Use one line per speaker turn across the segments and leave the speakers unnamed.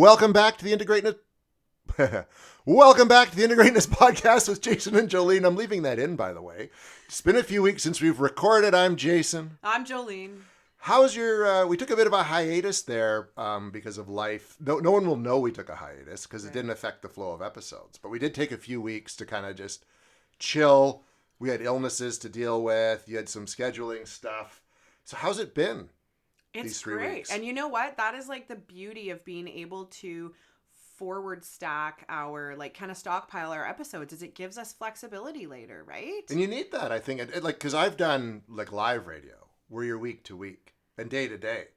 Welcome back to the Integrateness. Welcome back to the Integrateness podcast with Jason and Jolene. I'm leaving that in, by the way. It's been a few weeks since we've recorded. I'm Jason.
I'm Jolene.
How's your? We took a bit of a hiatus there because of life. No one will know we took a hiatus because it didn't affect the flow of episodes. But we did take a few weeks to kind of just chill. We had illnesses to deal with. You had some scheduling stuff. So how's it been?
It's great. Weeks? And you know what? That is like the beauty of being able to forward stack our, like, kind of stockpile our episodes, is it gives us flexibility later, right?
And you need that, I think. Like, because I've done like live radio where you're week to week and day to day.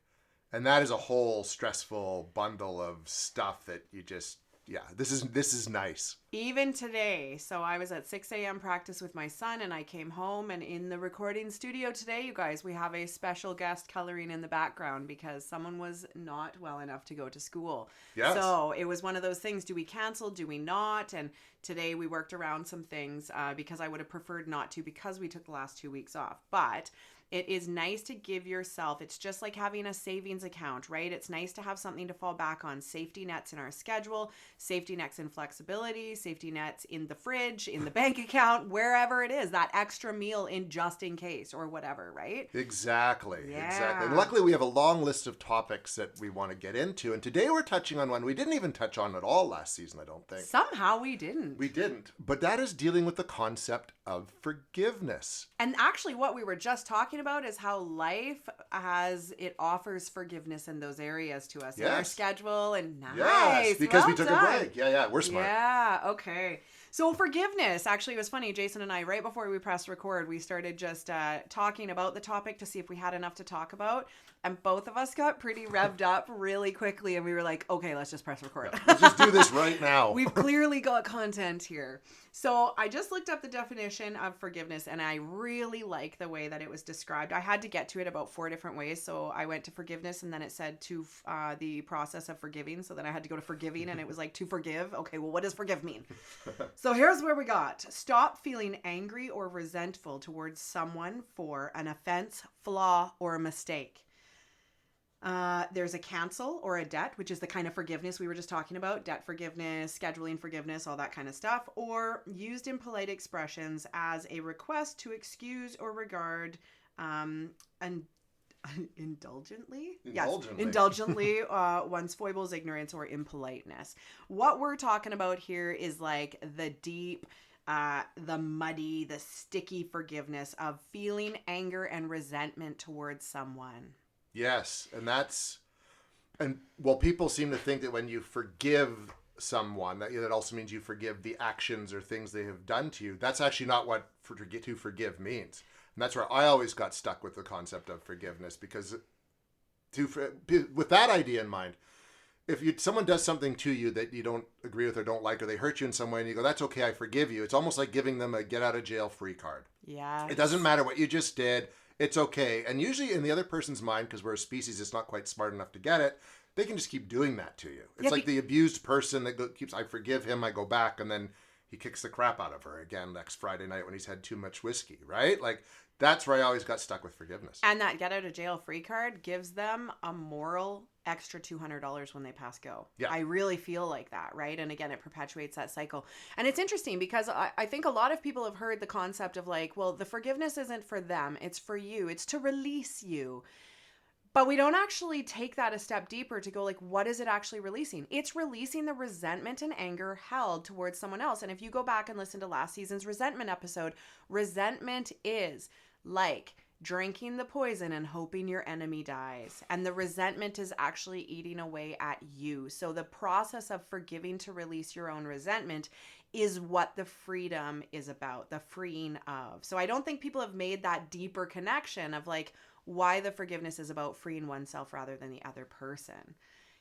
And that is a whole stressful bundle of stuff that you just, this is nice.
Even today, so I was at 6 a.m. practice with my son and I came home, and in the recording studio today, you guys, we have a special guest coloring in the background because someone was not well enough to go to school.
Yes.
So it was one of those things, do we cancel, do we not? And today we worked around some things because I would have preferred not to because we took the last 2 weeks off. But it is nice to give yourself, it's just like having a savings account, right? It's nice to have something to fall back on. Safety nets in our schedule, safety nets in flexibility, safety nets in the fridge, in the bank account, wherever it is, that extra meal in just in case or whatever, right?
Exactly.
Yeah.
Exactly. And luckily we have a long list of topics that we want to get into. And today we're touching on one we didn't even touch on at all last season, I don't think.
Somehow we didn't.
We didn't. But that is dealing with the concept of forgiveness.
And actually what we were just talking about is how life offers forgiveness in those areas to us in our schedule. And nice.
Yes, because we took a break. Yeah, we're smart.
Yeah, okay. So forgiveness, actually, it was funny. Jason and I, right before we pressed record, we started just talking about the topic to see if we had enough to talk about. And both of us got pretty revved up really quickly. And we were like, okay, let's just press record.
Yeah, let's just do this right now.
We've clearly got content here. So I just looked up the definition of forgiveness and I really like the way that it was described. I had to get to it about 4 different ways. So I went to forgiveness and then it said to the process of forgiving. So then I had to go to forgiving and it was like to forgive. Okay, well, what does forgive mean? So here's where we got. Stop feeling angry or resentful towards someone for an offense, flaw, or a mistake. There's a cancel or a debt, which is the kind of forgiveness we were just talking about, debt forgiveness, scheduling forgiveness, all that kind of stuff, or used in polite expressions as a request to excuse or regard indulgently one's foibles, ignorance, or impoliteness. What we're talking about here is like the deep, the muddy, the sticky forgiveness of feeling anger and resentment towards someone.
Yes, and people seem to think that when you forgive someone, that also means you forgive the actions or things they have done to you. That's actually not what to forgive means. And that's where I always got stuck with the concept of forgiveness, because with that idea in mind, if someone does something to you that you don't agree with or don't like, or they hurt you in some way and you go, that's okay, I forgive you. It's almost like giving them a get out of jail free card.
Yeah.
It doesn't matter what you just did. It's okay. And usually in the other person's mind, because we're a species that's not quite smart enough to get it, they can just keep doing that to you. It's like the abused person that keeps, I forgive him, I go back, and then he kicks the crap out of her again next Friday night when he's had too much whiskey, right? Like, that's where I always got stuck with forgiveness.
And that get out of jail free card gives them a moral extra $200 when they pass go.
Yeah.
I really feel like that, right? And again, it perpetuates that cycle. And it's interesting because I think a lot of people have heard the concept of like, well, the forgiveness isn't for them, it's for you. It's to release you. But we don't actually take that a step deeper to go like, what is it actually releasing? It's releasing the resentment and anger held towards someone else. And if you go back and listen to last season's resentment episode, resentment is like drinking the poison and hoping your enemy dies. And the resentment is actually eating away at you. So the process of forgiving to release your own resentment is what the freedom is about, the freeing of. So I don't think people have made that deeper connection of like why the forgiveness is about freeing oneself rather than the other person.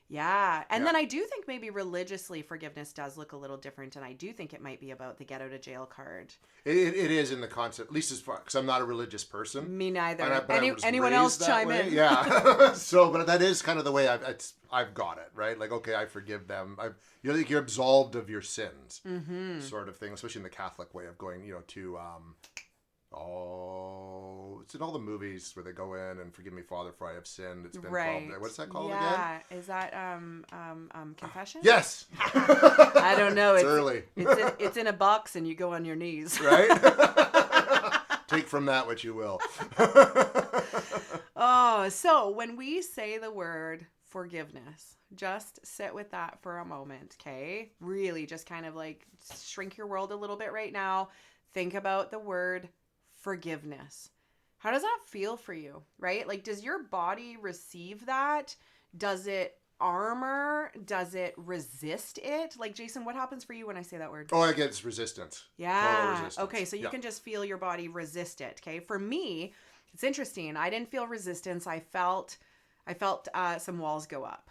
Yeah. And then I do think maybe religiously forgiveness does look a little different. And I do think it might be about the get out of jail card.
It is in the concept, at least as far, because I'm not a religious person.
Me neither.
But
anyone else chime in?
Yeah. But that is kind of the way I've got it, right? Like, okay, I forgive them. You're absolved of your sins, sort of thing, especially in the Catholic way of going, to in all the movies where they go in and forgive me, Father, for I have sinned. It's been
Right.
12 days. What's that called again?
Yeah. Is that confession?
Yes.
I don't know.
It's early.
It's in a box and you go on your knees.
Right? Take from that what you will.
Oh, so when we say the word forgiveness, just sit with that for a moment, okay? Really just kind of like shrink your world a little bit right now. Think about the word forgiveness. How does that feel for you, right? Like, does your body receive that? Does it armor? Does it resist it? Like, Jason, what happens for you when I say that word?
Oh, I get it's resistance.
Yeah.
Total resistance.
Okay, so you can just feel your body resist it, okay? For me, it's interesting. I didn't feel resistance. I felt some walls go up.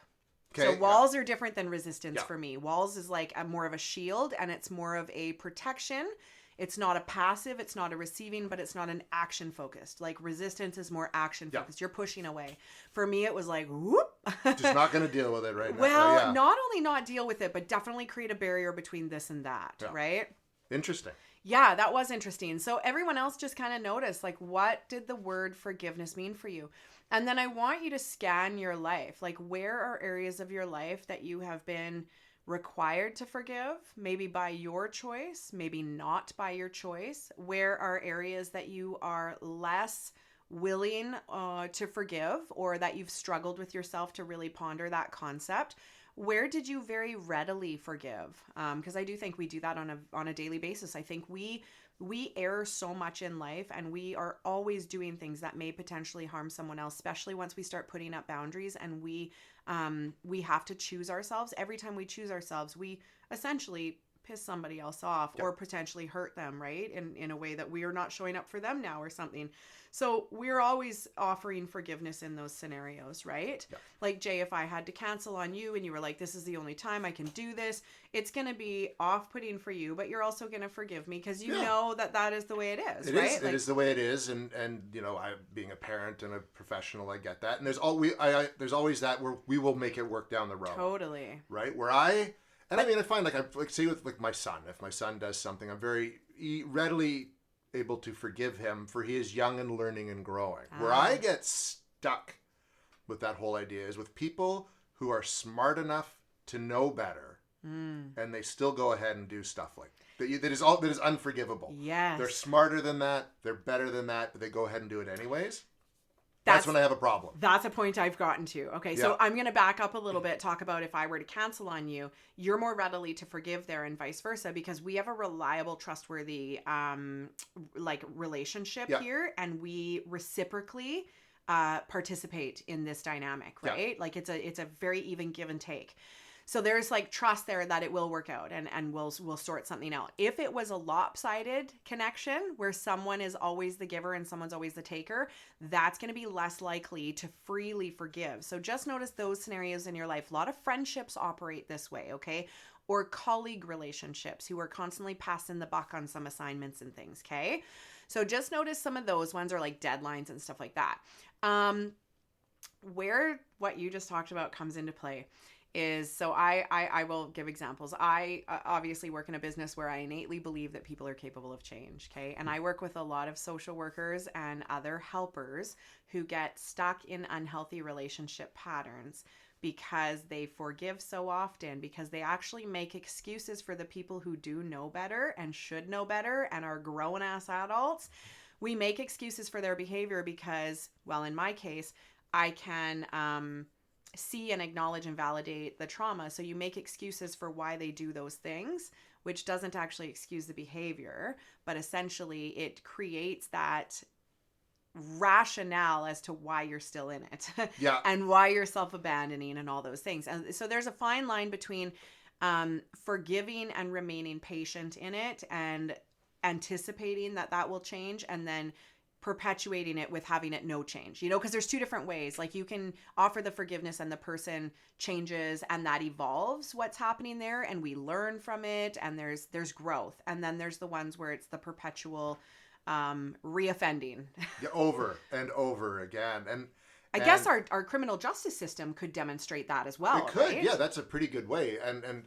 Okay,
So walls are different than resistance
Yeah.
for me. Walls is like more of a shield, and it's more of a protection. It's not a passive, it's not a receiving, but it's not an action focused. Like resistance is more action focused. You're pushing away. For me, it was like, whoop.
Just not going to deal with it right now.
Well,
Yeah.
not only not deal with it, but definitely create a barrier between this and that, right?
Interesting.
Yeah, that was interesting. So everyone else just kind of noticed, like, what did the word forgiveness mean for you? And then I want you to scan your life. Like, where are areas of your life that you have been required to forgive? Maybe by your choice, maybe not by your choice. Where are areas that you are less willing to forgive, or that you've struggled with yourself to really ponder that concept? Where did you very readily forgive? Because I do think we do that on a daily basis. I think we err so much in life, and we are always doing things that may potentially harm someone else, especially once we start putting up boundaries, and we have to choose ourselves. Every time we choose ourselves, we essentially piss somebody else off or potentially hurt them, right? In a way that we are not showing up for them now or something. So we're always offering forgiveness in those scenarios, right?
Yeah.
Like, Jay, if I had to cancel on you and you were like, this is the only time I can do this, it's going to be off-putting for you, but you're also going to forgive me because you know that is the way it is, right?
It is the way it is. And you know, I, being a parent and a professional, I get that. And there's there's always that where we will make it work down the road.
Totally.
Right? I find like say with like my son, if my son does something, I'm very readily able to forgive him, for he is young and learning and growing. Where I get stuck with that whole idea is with people who are smart enough to know better, and they still go ahead and do stuff like that is unforgivable.
Yes.
They're smarter than that, they're better than that, but they go ahead and do it anyways. That's when I have a problem.
That's a point I've gotten to. Okay, so I'm going to back up a little bit, talk about if I were to cancel on you, you're more readily to forgive there and vice versa, because we have a reliable, trustworthy relationship here, and we reciprocally participate in this dynamic, right? Like it's a very even give and take. So there's like trust there that it will work out and we'll sort something out. If it was a lopsided connection where someone is always the giver and someone's always the taker, that's going to be less likely to freely forgive. So just notice those scenarios in your life. A lot of friendships operate this way, okay? Or colleague relationships who are constantly passing the buck on some assignments and things, okay? So just notice some of those ones are like deadlines and stuff like that. Where what you just talked about comes into play is, so I will give examples. I obviously work in a business where I innately believe that people are capable of change, okay? And I work with a lot of social workers and other helpers who get stuck in unhealthy relationship patterns because they forgive so often, because they actually make excuses for the people who do know better and should know better and are grown-ass adults. We make excuses for their behavior because, well, in my case, I can see and acknowledge and validate the trauma. So you make excuses for why they do those things, which doesn't actually excuse the behavior, but essentially it creates that rationale as to why you're still in it and why you're self-abandoning and all those things. And so there's a fine line between forgiving and remaining patient in it and anticipating that will change, and then perpetuating it with having it no change, because there's two different ways. Like, you can offer the forgiveness and the person changes and that evolves what's happening there and we learn from it and there's growth. And then there's the ones where it's the perpetual reoffending.
Over and over again. And
I guess our criminal justice system could demonstrate that as well.
It could,
right?
Yeah, that's a pretty good way. And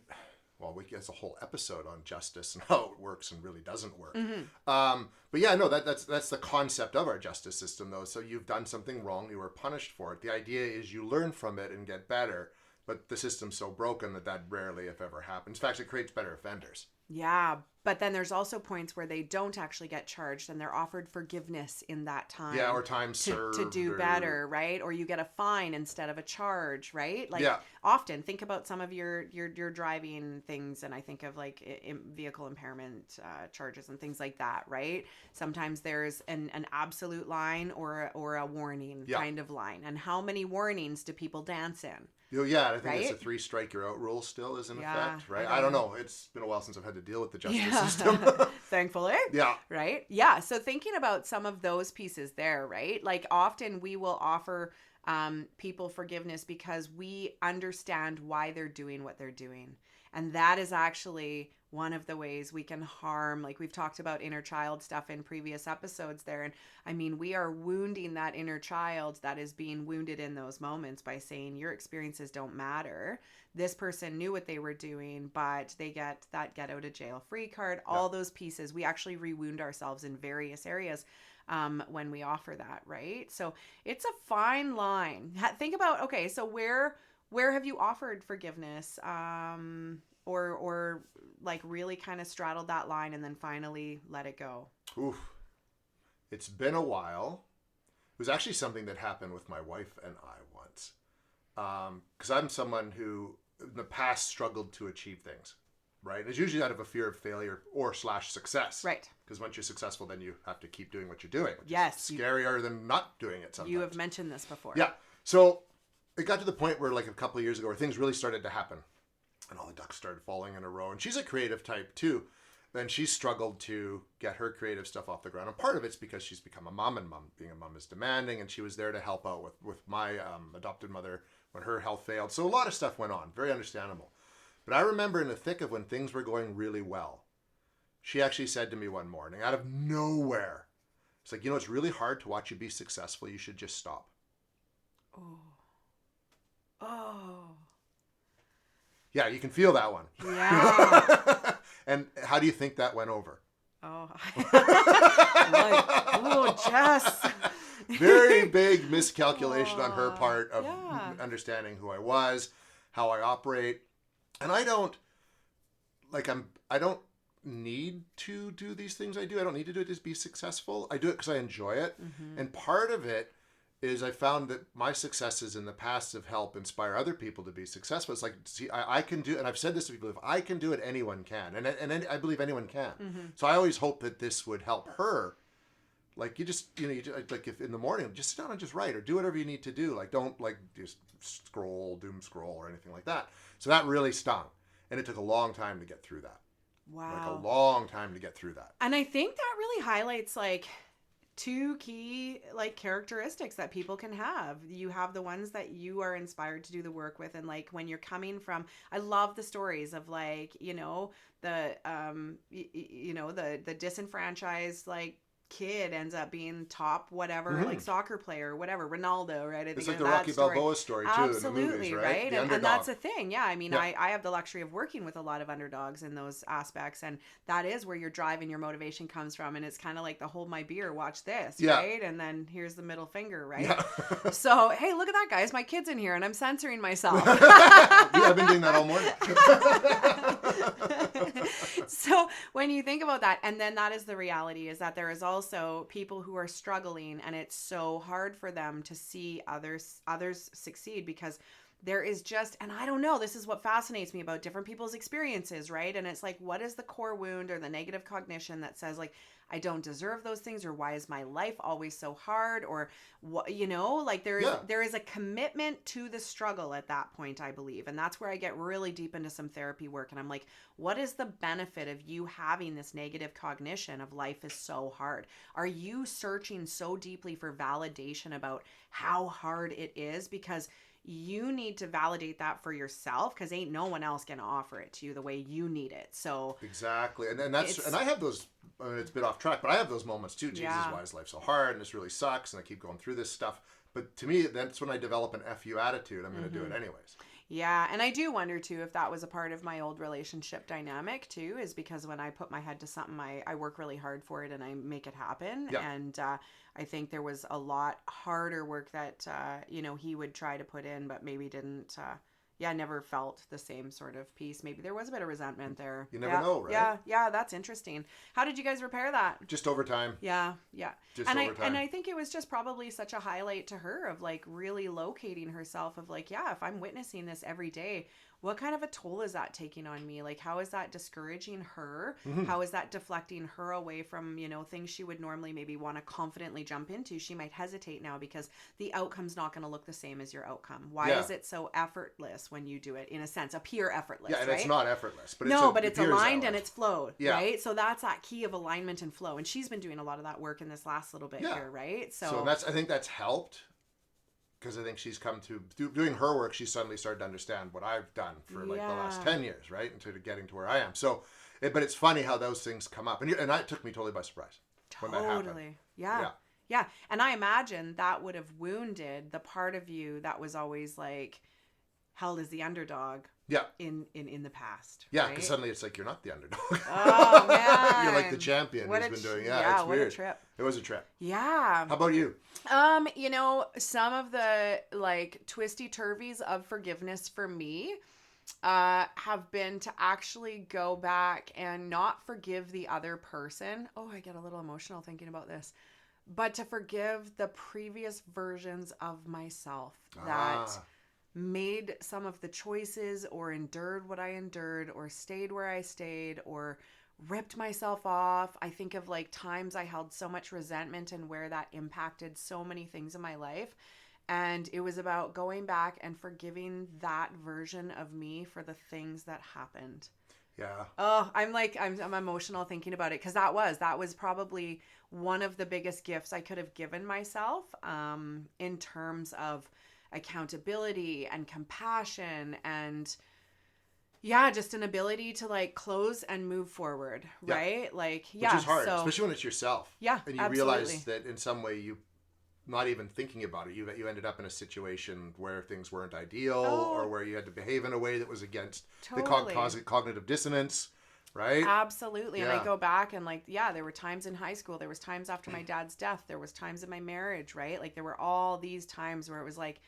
well, we get a whole episode on justice and how it works and really doesn't work.
Mm-hmm.
But yeah, no, that's the concept of our justice system, though. So you've done something wrong, you were punished for it. The idea is you learn from it and get better. But the system's so broken that rarely, if ever, happens. In fact, it creates better offenders.
Yeah, but then there's also points where they don't actually get charged and they're offered forgiveness in that time.
Yeah, or time served.
To do better, right? Or you get a fine instead of a charge, right? Like
yeah.
Often think about some of your driving things, and I think of like vehicle impairment charges and things like that, right? Sometimes there's an absolute line or a warning kind of line. And how many warnings do people dance in?
Yeah, I think it's a 3 strike you're out rule still is in effect, right? I don't know. It's been a while since I've had to deal with the justice system.
Thankfully.
Yeah.
Right? Yeah. So thinking about some of those pieces there, right? Like often we will offer people forgiveness because we understand why they're doing what they're doing. And that is actually one of the ways we can harm, like we've talked about inner child stuff in previous episodes there. And I mean, we are wounding that inner child that is being wounded in those moments by saying your experiences don't matter. This person knew what they were doing, but they get that get out of jail free card, all those pieces. We actually rewound ourselves in various areas when we offer that, right? So it's a fine line. Think about, okay, so where have you offered forgiveness? Or like really kind of straddled that line and then finally let it go?
Oof. It's been a while. It was actually something that happened with my wife and I once. Because I'm someone who in the past struggled to achieve things, right? And it's usually out of a fear of failure or / success.
Right.
Because once you're successful, then you have to keep doing what you're doing. Which
yes.
is scarier than not doing it sometimes.
You have mentioned this before.
Yeah. So it got to the point where like a couple of years ago where things really started to happen. And all the ducks started falling in a row. And she's a creative type too. Then she struggled to get her creative stuff off the ground. And part of it's because she's become a mom, and being a mom is demanding. And she was there to help out with my adopted mother when her health failed. So a lot of stuff went on. Very understandable. But I remember in the thick of when things were going really well, she actually said to me one morning, out of nowhere, it's like, it's really hard to watch you be successful. You should just stop.
Oh.
Yeah, you can feel that one.
Yeah.
And how do you think that went over?
Oh. Jess.
Very big miscalculation on her part of understanding who I was, how I operate. And I don't need to do these things I do. I don't need to do it to be successful. I do it because I enjoy it. Mm-hmm. And part of it is I found that my successes in the past have helped inspire other people to be successful. It's like, see, I can do, and I've said this to people, if I can do it, anyone can. And I believe anyone can. Mm-hmm. So I always hope that this would help her. Like you just like if in the morning, just sit down and just write or do whatever you need to do. Like don't like just doom scroll or anything like that. So that really stung. And it took a long time to get through that.
Wow.
Like a long time to get through that.
And I think that really highlights like two key like characteristics that people can have. You have the ones that you are inspired to do the work with, and like when you're coming from, I love the stories of like, the the disenfranchised like kid ends up being top whatever, like soccer player, whatever, Ronaldo, right? I think
it's like the Rocky Balboa story too.
Absolutely,
in the movies, right?
And that's a thing. Yeah, I mean, I have the luxury of working with a lot of underdogs in those aspects, and that is where your drive and your motivation comes from. And it's kind of like the hold my beer, watch this, right? And then here's the middle finger, right? Yeah. So hey, look at that, guys! My kid's in here, and I'm censoring myself.
I've been doing that all morning.
So when you think about that, and then that is the reality, is that there is also people who are struggling, and it's so hard for them to see others succeed, because there is just, and I don't know, this is what fascinates me about different people's experiences, right? And it's like, what is the core wound or the negative cognition that says like, I don't deserve those things, or why is my life always so hard, or what, like there is a commitment to the struggle at that point, I believe. And that's where I get really deep into some therapy work. And I'm like, what is the benefit of you having this negative cognition of life is so hard? Are you searching so deeply for validation about how hard it is? Because you need to validate that for yourself, because ain't no one else gonna offer it to you the way you need it. So
exactly, and that's, and I have those. I mean, it's a bit off track, but I have those moments too. Jesus, why is life so hard? And this really sucks, and I keep going through this stuff. But to me, that's when I develop an FU attitude. I'm going to do it anyways.
Yeah, and I do wonder too if that was a part of my old relationship dynamic too, is because when I put my head to something, I work really hard for it and I make it happen.
Yeah.
And I think there was a lot harder work that, he would try to put in, but maybe didn't, never felt the same sort of peace. Maybe there was a bit of resentment there.
You never know, right?
Yeah, that's interesting. How did you guys repair that?
Just over time.
Yeah.
Just
And
over time.
I think it was just probably such a highlight to her of like really locating herself of like, yeah, if I'm witnessing this every day, what kind of a toll is that taking on me? Like, how is that discouraging her? How is that deflecting her away from, things she would normally maybe want to confidently jump into? She might hesitate now because the outcome's not going to look the same as your outcome. Why is it so effortless when you do it? In a sense, appear effortless,
Yeah, and
right?
it's not effortless. But
it's aligned and it's flowed,
Yeah.
right? So that's that key of alignment and flow. And she's been doing a lot of that work in this last little bit here, right?
So I think that's helped. Because I think she's come to doing her work, she's suddenly started to understand what I've done for like the last 10 years, right? Into getting to where I am. So, but it's funny how those things come up. And it took me totally by surprise when that happened.
Totally. Yeah. And I imagine that would have wounded the part of you that was always like held as the underdog.
Yeah.
In the past.
Yeah, because suddenly it's like you're not the underdog.
Oh man.
You're like the champion who's been doing. Yeah, it's weird.
What a trip.
It was a trip.
Yeah.
How about you?
Some of the like twisty turvies of forgiveness for me have been to actually go back and not forgive the other person. Oh, I get a little emotional thinking about this. But to forgive the previous versions of myself that made some of the choices or endured what I endured or stayed where I stayed or ripped myself off. I think of like times I held so much resentment and where that impacted so many things in my life. And it was about going back and forgiving that version of me for the things that happened.
Yeah.
Oh, I'm emotional thinking about it because that was probably one of the biggest gifts I could have given myself in terms of accountability and compassion and just an ability to like close and move forward, right? Like,
which is hard, especially when it's yourself.
Yeah,
and you realize that in some way you, not even thinking about it, you ended up in a situation where things weren't ideal or where you had to behave in a way that was against the cognitive dissonance, right?
Absolutely. And I go back and like, there were times in high school, there was times after my dad's death, there was times in my marriage, right? Like there were all these times where it was like,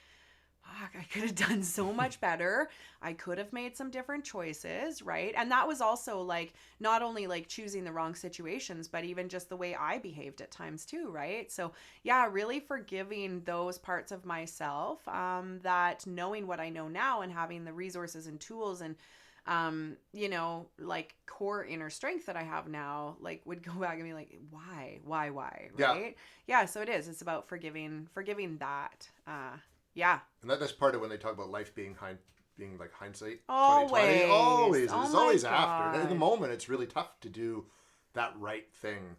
fuck, I could have done so much better. I could have made some different choices, right? And that was also like not only like choosing the wrong situations, but even just the way I behaved at times too, right? So really forgiving those parts of myself, that knowing what I know now and having the resources and tools and like core inner strength that I have now, like would go back and be like, why, right? Yeah. So it is. It's about forgiving that. Yeah.
And that's part of when they talk about life being like hindsight.
Always.
2020. Always. It's always
God.
after. In the moment, it's really tough to do that right thing.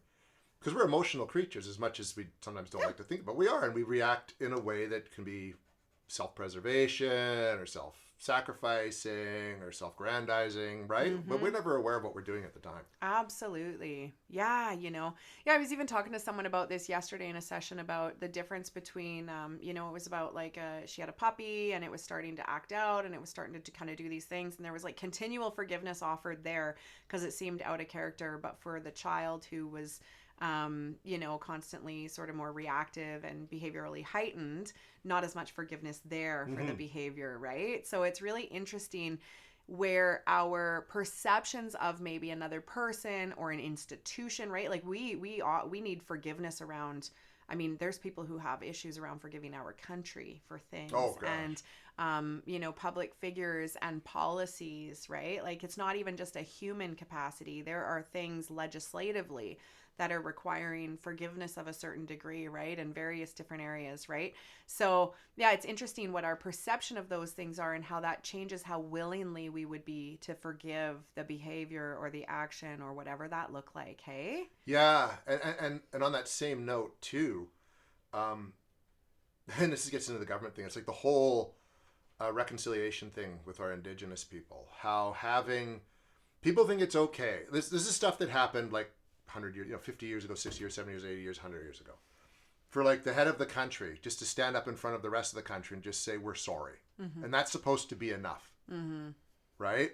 Because we're emotional creatures as much as we sometimes don't like to think about. We are, and we react in a way that can be self-preservation or self-sacrificing or self-grandizing, right?
Mm-hmm.
But we're never aware of what we're doing at the time.
Absolutely. Yeah, I was even talking to someone about this yesterday in a session about the difference between, it was about like she had a puppy and it was starting to act out and it was starting to kind of do these things. And there was like continual forgiveness offered there because it seemed out of character. But for the child who was constantly sort of more reactive and behaviorally heightened, not as much forgiveness there for the behavior, right? So it's really interesting where our perceptions of maybe another person or an institution, right? Like we need forgiveness around. I mean, there's people who have issues around forgiving our country for things and, public figures and policies, right? Like it's not even just a human capacity. There are things legislatively that are requiring forgiveness of a certain degree, right? In various different areas, right? So it's interesting what our perception of those things are and how that changes how willingly we would be to forgive the behavior or the action or whatever that looked like, hey?
Yeah, and on that same note too, and this gets into the government thing, it's like the whole reconciliation thing with our Indigenous people, how people think it's okay. This is stuff that happened like 100 years, 50 years ago, 60 years, 70 years, 80 years, 100 years ago. for like the head of the country just to stand up in front of the rest of the country and just say, we're sorry. And that's supposed to be enough. Right?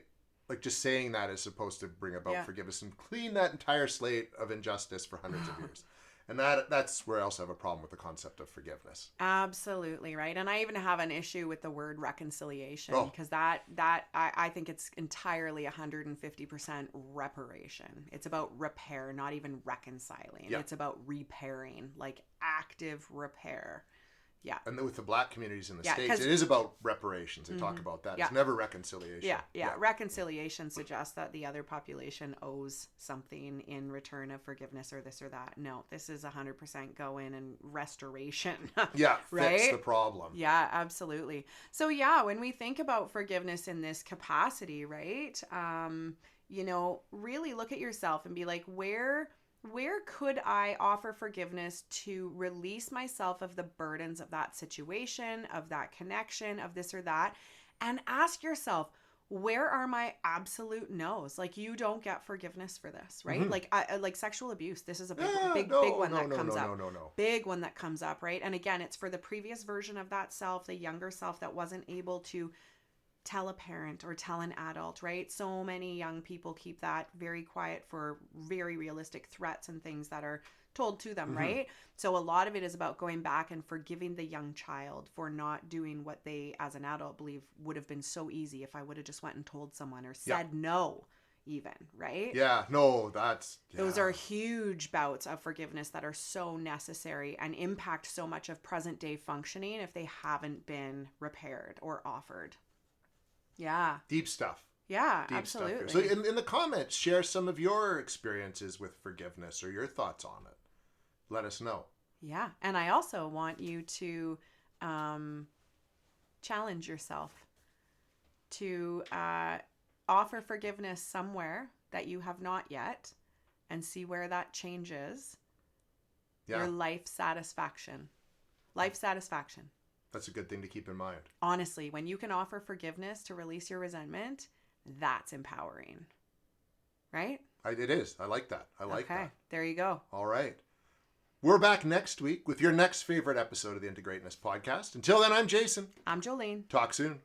Like just saying that is supposed to bring about forgiveness and clean that entire slate of injustice for hundreds of years. And that's where I also have a problem with the concept of forgiveness.
Absolutely, right. And I even have an issue with the word reconciliation because I think it's entirely 150% reparation. It's about repair, not even reconciling. It's about repairing, like active repair. Yeah.
And with the Black communities in the States, it is about reparations. They talk about that. It's never reconciliation.
Yeah. Reconciliation suggests that the other population owes something in return of forgiveness or this or that. No, this is 100% go in and restoration.
Yeah,
right?
Fix the problem.
Yeah, absolutely. So when we think about forgiveness in this capacity, right, really look at yourself and be like, where could I offer forgiveness to release myself of the burdens of that situation, of that connection, of this or that? And ask yourself, where are my absolute no's? Like, you don't get forgiveness for this, right? Like, like sexual abuse. This is a big one that comes up. Big one that comes up, right? And again, it's for the previous version of that self, the younger self that wasn't able to tell a parent or tell an adult, right? So many young people keep that very quiet for very realistic threats and things that are told to them, right? So a lot of it is about going back and forgiving the young child for not doing what they, as an adult, believe would have been so easy if I would have just went and told someone or said no, even, right?
Yeah, no,
those are huge bouts of forgiveness that are so necessary and impact so much of present day functioning if they haven't been repaired or offered. Yeah.
Deep stuff.
Yeah, absolutely.
So in the comments, share some of your experiences with forgiveness or your thoughts on it. Let us know.
Yeah. And I also want you to challenge yourself to offer forgiveness somewhere that you have not yet and see where that changes your life satisfaction. Life satisfaction.
That's a good thing to keep in mind.
Honestly, when you can offer forgiveness to release your resentment, that's empowering. Right?
It is. I like that. I like that.
There you go.
All right. We're back next week with your next favorite episode of the Into Greatness podcast. Until then, I'm Jason.
I'm Jolene.
Talk soon.